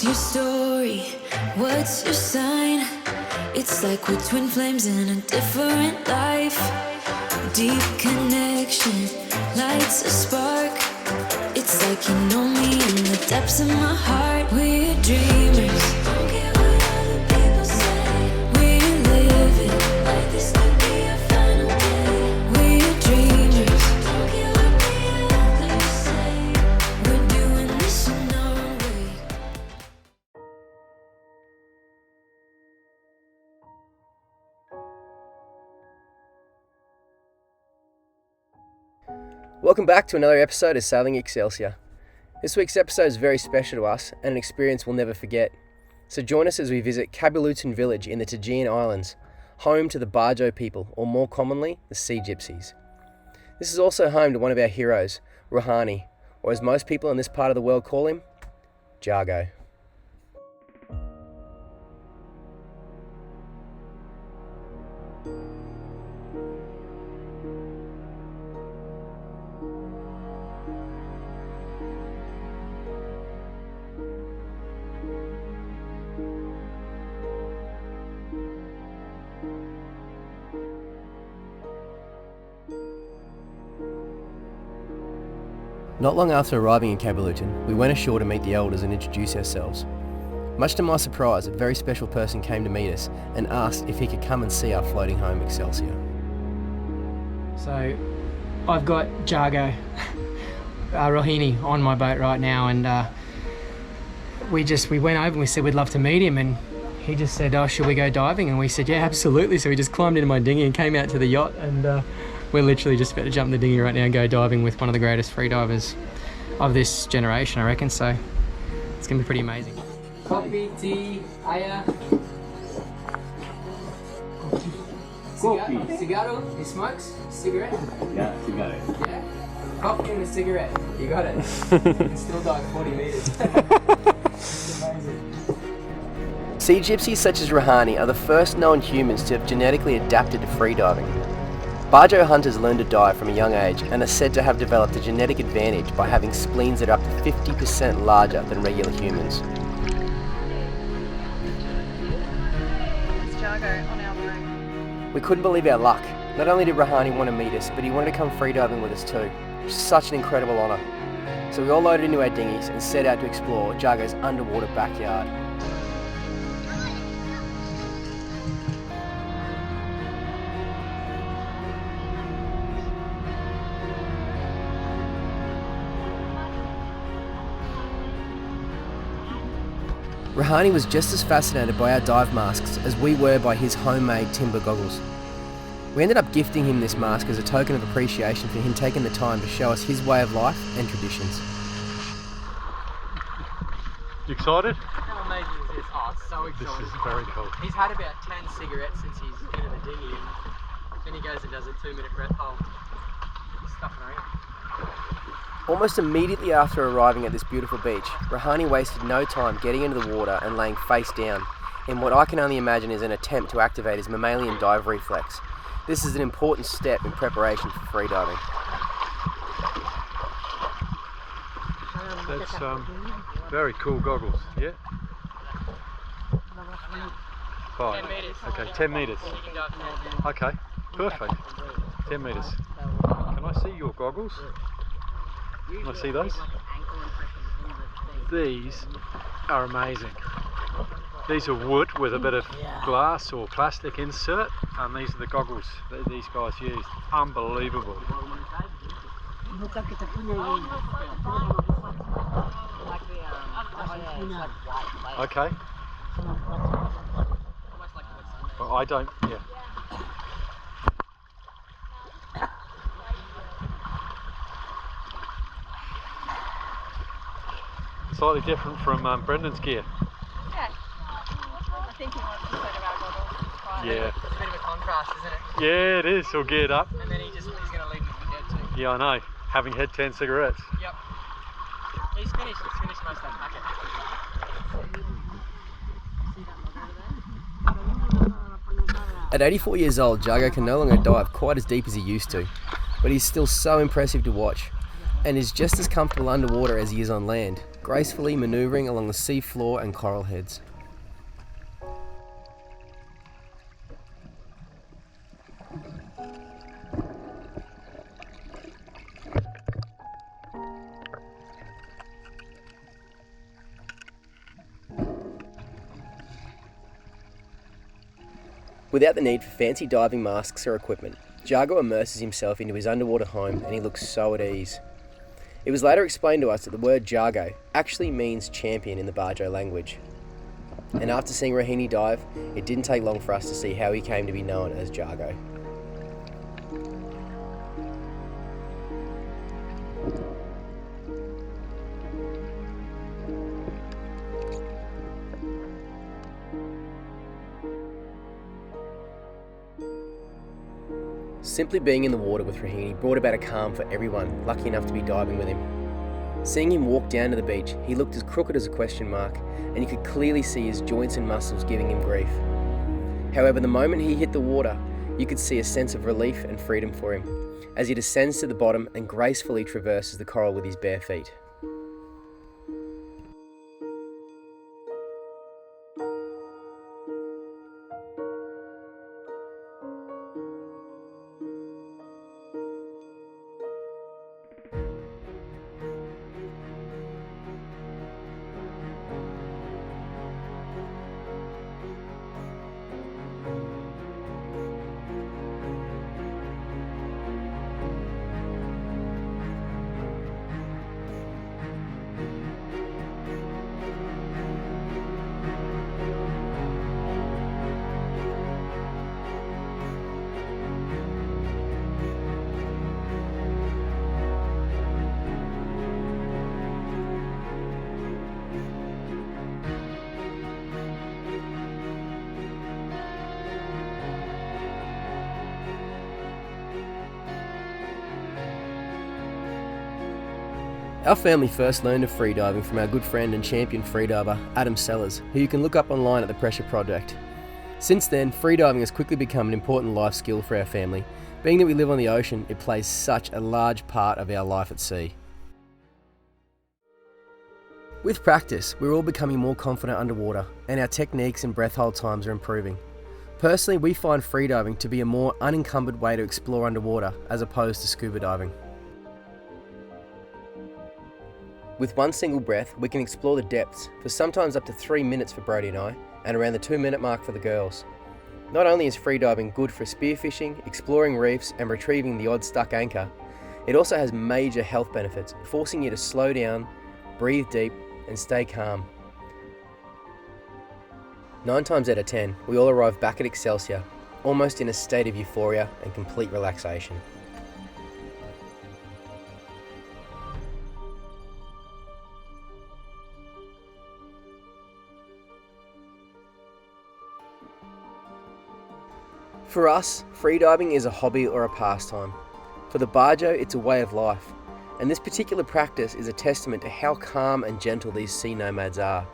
What's your story? What's your sign? It's like we're twin flames in a different life. Deep connection lights a spark. It's like you know me in the depths of my heart. We're dreamers. Don't care what other people say. We're living like this could be our final day. We're dreamers. Don't care what the others say. We're doing this in our own way. Welcome back to another episode of Sailing Excelsior. This week's episode is very special to us and an experience we'll never forget. So join us as we visit Kabalutan village in the Togean Islands, home to the Bajau people, or more commonly, the Sea Gypsies. This is also home to one of our heroes, Rohani, or as most people in this part of the world call him, Jago. Not long after arriving in Kabalutan, we went ashore to meet the elders and introduce ourselves. Much to my surprise, a very special person came to meet us and asked if he could come and see our floating home Excelsior. So I've got Jago, Rohani on my boat right now, and we went over and we said we'd love to meet him, and he just said, oh, should we go diving? And we said, yeah, absolutely. So we just climbed into my dinghy and came out to the yacht, and we're literally just about to jump in the dinghy right now and go diving with one of the greatest freedivers of this generation, I reckon. So it's gonna be pretty amazing. Coffee, tea, ayah. Coffee. Cigarro, he smokes? Cigarette? Yeah, cigarette. Yeah? Coffee and a cigarette. You got it. You can still dive 40 meters. It's amazing. Sea Gypsies such as Rohani are the first known humans to have genetically adapted to freediving. Bajau hunters learn to dive from a young age and are said to have developed a genetic advantage by having spleens that are up to 50% larger than regular humans. It's Jago on our boat. We couldn't believe our luck. Not only did Rohani want to meet us, but he wanted to come freediving with us too. Which is such an incredible honour. So we all loaded into our dinghies and set out to explore Jago's underwater backyard. Rohani was just as fascinated by our dive masks as we were by his homemade timber goggles. We ended up gifting him this mask as a token of appreciation for him taking the time to show us his way of life and traditions. You excited? How amazing is this? Oh, it's so This exciting. is very cool. He's had about 10 cigarettes since he's been in the dinghy, and then he goes and does a 2-minute breath hold. He's stuffing around. Almost immediately after arriving at this beautiful beach, Rohani wasted no time getting into the water and laying face down in what I can only imagine is an attempt to activate his mammalian dive reflex. This is an important step in preparation for freediving. That's very cool goggles, yeah? 5. 10 metres. Okay, 10 metres. You can dive from there. Okay, perfect. 10 metres. Can I see your goggles? Can I see those? These are amazing. These are wood with a bit of glass or plastic insert, and these are the goggles that these guys used. Unbelievable. Okay. Well, I don't, yeah. Slightly different from Brendan's gear. Yeah. I think he wants to set our goggles. Yeah. It's a bit of a contrast, isn't it? Yeah, it is, all geared up. And then he's going to leave us for dead too. Yeah, I know. Having had 10 cigarettes. Yep. He's finished most of that packet. At 84 years old, Jago can no longer dive quite as deep as he used to, but he's still so impressive to watch and is just as comfortable underwater as he is on land. gracefully manoeuvring along the sea floor and coral heads. Without the need for fancy diving masks or equipment, Jago immerses himself into his underwater home and he looks so at ease. It was later explained to us that the word Jago actually means champion in the Bajau language. And after seeing Rohani dive, it didn't take long for us to see how he came to be known as Jago. Simply being in the water with Rohani brought about a calm for everyone lucky enough to be diving with him. Seeing him walk down to the beach, he looked as crooked as a question mark, and you could clearly see his joints and muscles giving him grief. However, the moment he hit the water, you could see a sense of relief and freedom for him, as he descends to the bottom and gracefully traverses the coral with his bare feet. Our family first learned of freediving from our good friend and champion freediver, Adam Sellers, who you can look up online at the Pressure Project. Since then, freediving has quickly become an important life skill for our family. Being that we live on the ocean, it plays such a large part of our life at sea. With practice, we're all becoming more confident underwater, and our techniques and breath hold times are improving. Personally, we find freediving to be a more unencumbered way to explore underwater, as opposed to scuba diving. With one single breath, we can explore the depths for sometimes up to 3 minutes for Brody and I, and around the 2-minute mark for the girls. Not only is freediving good for spearfishing, exploring reefs, and retrieving the odd stuck anchor, it also has major health benefits, forcing you to slow down, breathe deep, and stay calm. 9 times out of 10, we all arrive back at Excelsior, almost in a state of euphoria and complete relaxation. For us, freediving is a hobby or a pastime. For the Bajau, it's a way of life, and this particular practice is a testament to how calm and gentle these sea nomads are.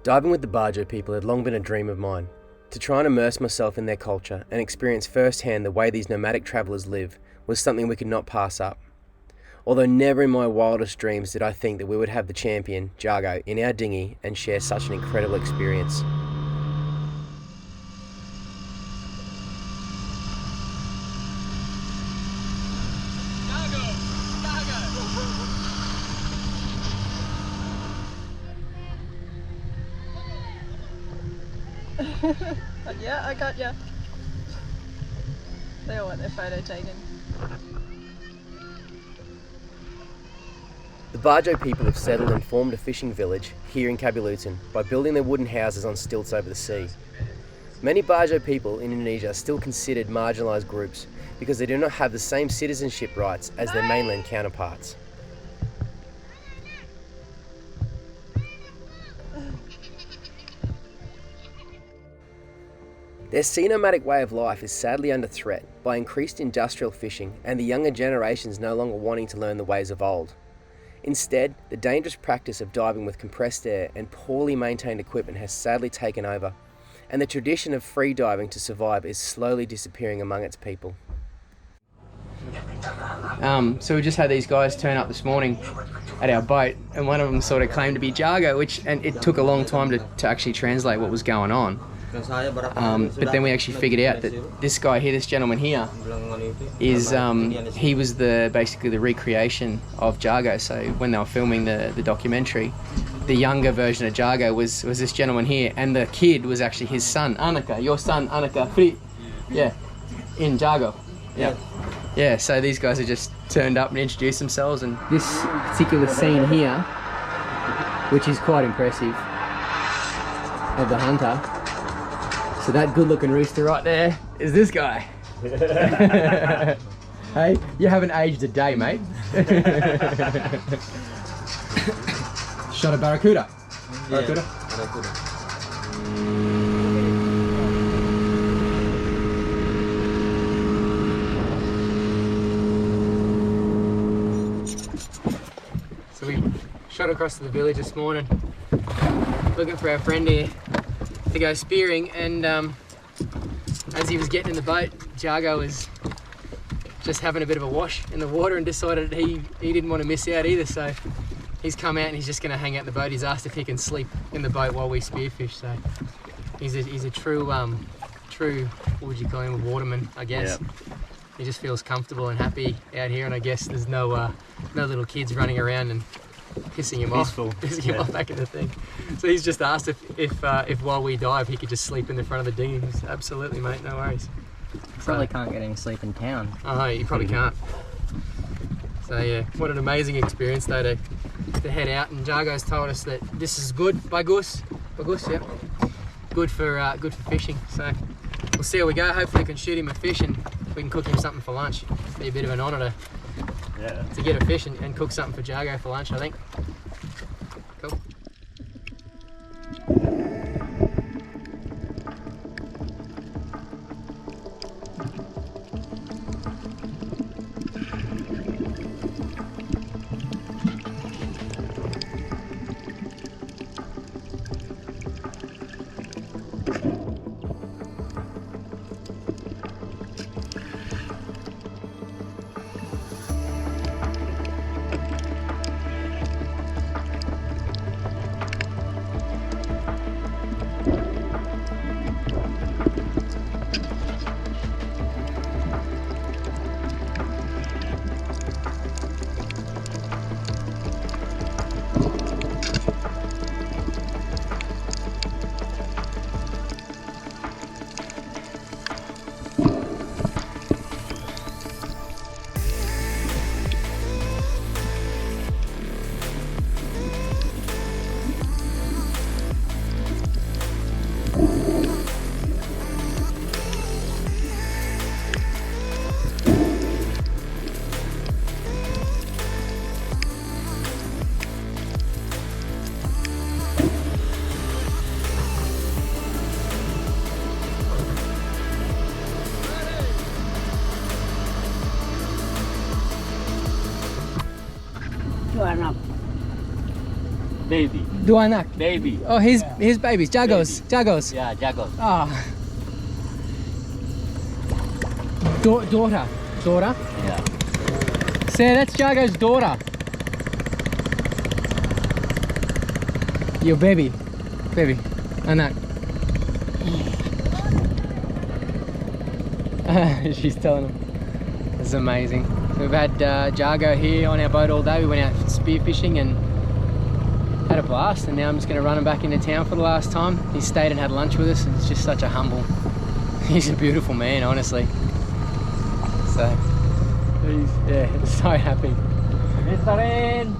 Diving with the Bajau people had long been a dream of mine. To try and immerse myself in their culture and experience firsthand the way these nomadic travellers live was something we could not pass up. Although never in my wildest dreams did I think that we would have the champion, Jago, in our dinghy and share such an incredible experience. Yeah, I got ya. They all want their photo taken. The Bajau people have settled and formed a fishing village here in Kabalutan by building their wooden houses on stilts over the sea. Many Bajau people in Indonesia are still considered marginalised groups because they do not have the same citizenship rights as their mainland counterparts. Their sea nomadic way of life is sadly under threat by increased industrial fishing and the younger generations no longer wanting to learn the ways of old. Instead, the dangerous practice of diving with compressed air and poorly maintained equipment has sadly taken over, and the tradition of free diving to survive is slowly disappearing among its people. So we just had these guys turn up this morning at our boat, and one of them sort of claimed to be Jago, and it took a long time to actually translate what was going on. But then we actually figured out that this guy here, this gentleman here, is he was basically the recreation of Jago. So when they were filming the documentary, the younger version of Jago was this gentleman here, and the kid was actually his son, Anaka, your son, Anaka, yeah, in Jago. Yeah, so these guys have just turned up and introduced themselves, and this particular scene here, which is quite impressive, of the hunter. So that good-looking rooster right there is this guy. Hey, you haven't aged a day, mate. Shot a barracuda. Barracuda? Barracuda. So we shot across to the village this morning, looking for our friend here to go spearing, and as he was getting in the boat, Jago was just having a bit of a wash in the water and decided he didn't want to miss out either, so he's come out and he's just going to hang out in the boat. He's asked if he can sleep in the boat while we spearfish, so he's a true, what would you call him, a waterman, I guess. Yep. He just feels comfortable and happy out here, and I guess there's no little kids running around and pissing him off back in the thing. So he's just asked if while we dive he could just sleep in the front of the dinghy. Said, absolutely, mate, no worries. Probably can't get any sleep in town. Oh, you probably can't. So yeah, what an amazing experience though to head out, and Jago's told us that this is good. Bagus, yeah. Good for fishing. So we'll see how we go. Hopefully we can shoot him a fish and we can cook him something for lunch. It'd be a bit of an honour to get a fish and cook something for Jago for lunch, I think. Cool. Baby. Dua anak. Baby. Oh, his babies. Jagos. Jagos. Yeah, Jago. Ah. Daughter. Yeah. Sarah, that's Jago's daughter. Your baby. Baby. Anak. She's telling him. This is amazing. So we've had Jago here on our boat all day. We went out spearfishing and had a blast, and now I'm just going to run him back into town for the last time. He stayed and had lunch with us, and it's just such a humble, he's a beautiful man, honestly. So he's, yeah, so happy. Mr. Ren!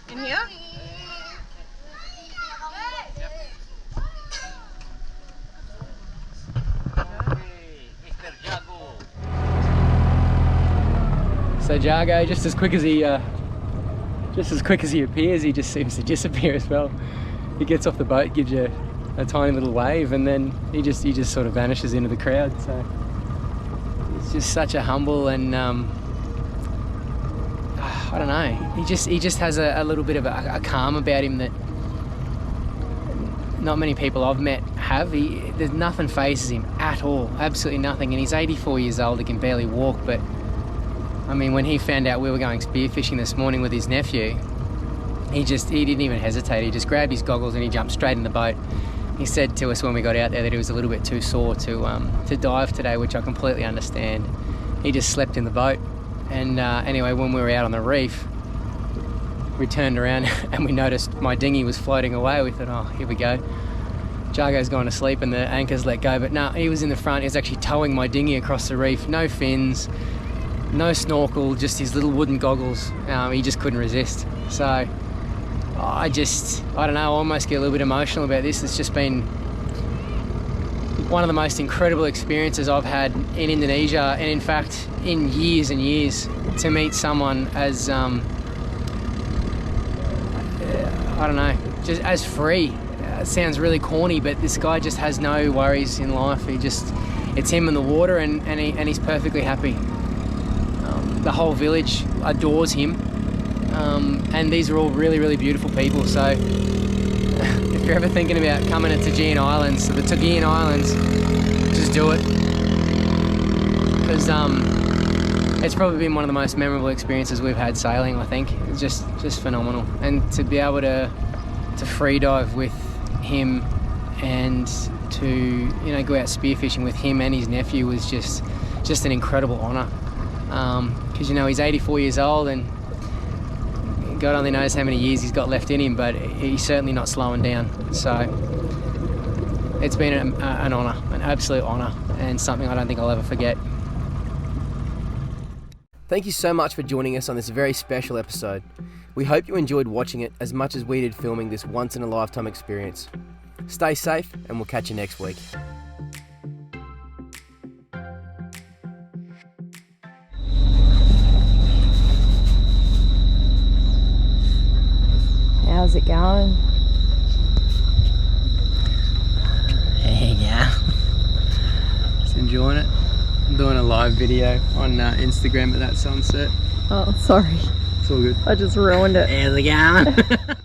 In here? So Jago, just as quick as he appears, he just seems to disappear as well. He gets off the boat, gives you a tiny little wave, and then he just sort of vanishes into the crowd. So it's just such a humble and I don't know. He just has a little bit of a calm about him that not many people I've met have. There's nothing phases him at all, absolutely nothing. And he's 84 years old. He can barely walk, but I mean, when he found out we were going spearfishing this morning with his nephew, he didn't even hesitate. He just grabbed his goggles and he jumped straight in the boat. He said to us when we got out there that he was a little bit too sore to dive today, which I completely understand. He just slept in the boat. And anyway, when we were out on the reef, we turned around and we noticed my dinghy was floating away. We thought, oh, here we go. Jago's gone to sleep and the anchor's let go. But no, he was in the front. He was actually towing my dinghy across the reef. No fins, no snorkel, just his little wooden goggles. He just couldn't resist. So I don't know, I almost get a little bit emotional about this. It's just been one of the most incredible experiences I've had in Indonesia, and in fact in years and years, to meet someone as I don't know, just as free. It sounds really corny, but this guy just has no worries in life. It's him and the water, and he's perfectly happy. The whole village adores him, and these are all really, really beautiful people. So if you're ever thinking about coming to Togean Islands, the Togean Islands, just do it, because it's probably been one of the most memorable experiences we've had sailing. I think it's just phenomenal, and to be able to free dive with him and to go out spearfishing with him and his nephew was just an incredible honour, because he's 84 years old and God only knows how many years he's got left in him, but he's certainly not slowing down. So it's been an honour, an absolute honour, and something I don't think I'll ever forget. Thank you so much for joining us on this very special episode. We hope you enjoyed watching it as much as we did filming this once-in-a-lifetime experience. Stay safe, and we'll catch you next week. How's it going? There you go. Just enjoying it. I'm doing a live video on Instagram at that sunset. Oh, sorry. It's all good. I just ruined it. How's it going?